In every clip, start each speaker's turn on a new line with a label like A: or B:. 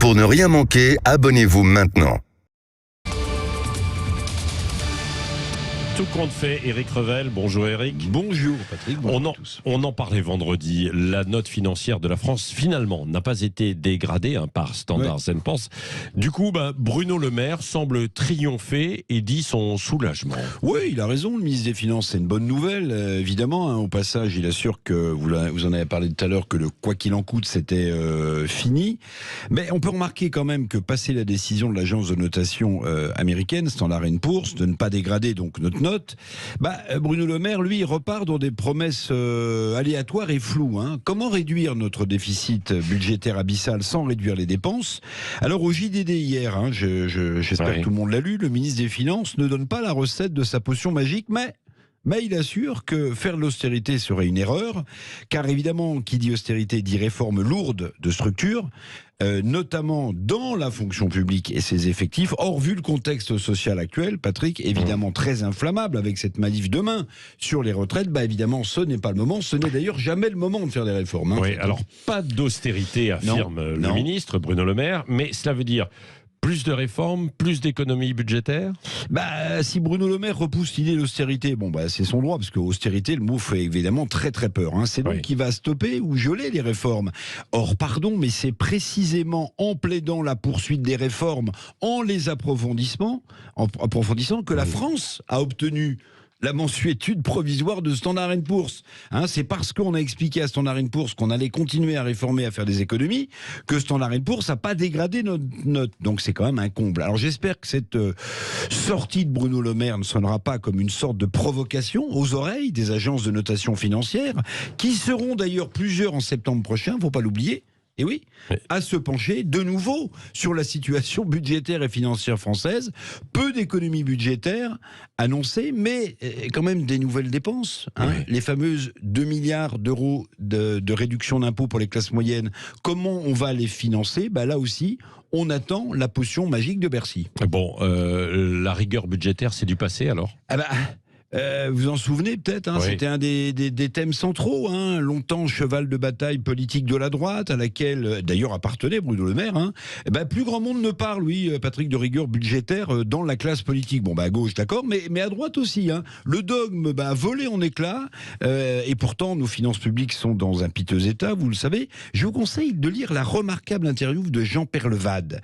A: Pour ne rien manquer, abonnez-vous maintenant.
B: Tout compte fait, Éric Revel. Bonjour Éric.
C: Bonjour Patrick, bonjour à tous.
B: On en parlait vendredi. La note financière de la France, finalement, n'a pas été dégradée par Standard & Poor's. Du coup, Bruno Le Maire semble triompher et dit son soulagement.
C: Oui, il a raison, le ministre des Finances, c'est une bonne nouvelle, évidemment. Au passage, il assure que, vous en avez parlé tout à l'heure, que le quoi qu'il en coûte, c'était fini. Mais on peut remarquer quand même que, passé la décision de l'agence de notation américaine, Standard & Poor's, de ne pas dégrader donc notre note, Bruno Le Maire, lui, repart dans des promesses aléatoires et floues. Comment réduire notre déficit budgétaire abyssal sans réduire les dépenses? Alors au JDD hier, j'espère que tout le monde l'a lu, le ministre des Finances ne donne pas la recette de sa potion magique, mais il assure que faire de l'austérité serait une erreur, car évidemment, qui dit austérité dit réforme lourde de structure, notamment dans la fonction publique et ses effectifs. Or, vu le contexte social actuel, Patrick, évidemment très inflammable avec cette manif demain sur les retraites, évidemment, ce n'est pas le moment. Ce n'est d'ailleurs jamais le moment de faire des réformes.
B: Oui, alors pas d'austérité, affirme le ministre Bruno Le Maire, mais cela veut dire plus de réformes, plus d'économies budgétaires?
C: Si Bruno Le Maire repousse l'idée d'austérité, c'est son droit, parce que austérité, le mot fait évidemment très très peur. C'est donc qui va stopper ou geler les réformes. Or, pardon, mais c'est préciséement en plaidant la poursuite des réformes, en les approfondissant, que la France a obtenu la mensuétude provisoire de Standard & Poor's. C'est parce qu'on a expliqué à Standard & Poor's qu'on allait continuer à réformer, à faire des économies, que Standard & Poor's n'a pas dégradé notre note. Donc c'est quand même un comble. Alors j'espère que cette sortie de Bruno Le Maire ne sonnera pas comme une sorte de provocation aux oreilles des agences de notation financière, qui seront d'ailleurs plusieurs en septembre prochain, faut pas l'oublier. Et oui, à se pencher de nouveau sur la situation budgétaire et financière française. Peu d'économies budgétaires annoncées, mais quand même des nouvelles dépenses. Les fameuses 2 milliards d'euros de réduction d'impôts pour les classes moyennes. Comment on va les financer? Là aussi, on attend la potion magique de Bercy.
B: La rigueur budgétaire, c'est du passé alors?
C: Vous en souvenez peut-être, c'était un des thèmes centraux, longtemps cheval de bataille politique de la droite, à laquelle d'ailleurs appartenait Bruno Le Maire. Plus grand monde ne parle, Patrick, de rigueur budgétaire dans la classe politique. À gauche, d'accord, mais à droite aussi. Le dogme a volé en éclats, et pourtant nos finances publiques sont dans un piteux état, vous le savez. Je vous conseille de lire la remarquable interview de Jean Peyrelevade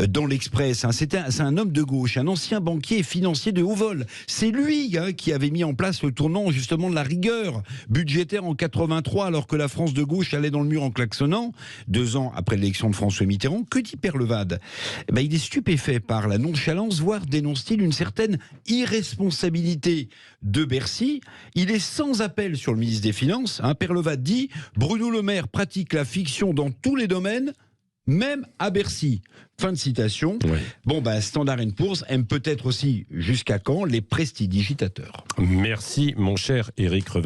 C: dans l'Express. C'est un homme de gauche, un ancien banquier et financier de haut vol. C'est lui qui avait mis en place le tournant justement de la rigueur budgétaire en 83, alors que la France de gauche allait dans le mur en klaxonnant, 2 ans après l'élection de François Mitterrand. Que dit Peyrelevade? Il est stupéfait par la nonchalance, voire dénonce-t-il une certaine irresponsabilité de Bercy. Il est sans appel sur le ministre des Finances. Peyrelevade dit « Bruno Le Maire pratique la fiction dans tous les domaines, même à Bercy ». Fin de citation. Standard & Poor's aime peut-être aussi, jusqu'à quand, les prestidigitateurs.
B: Merci mon cher Éric Revel.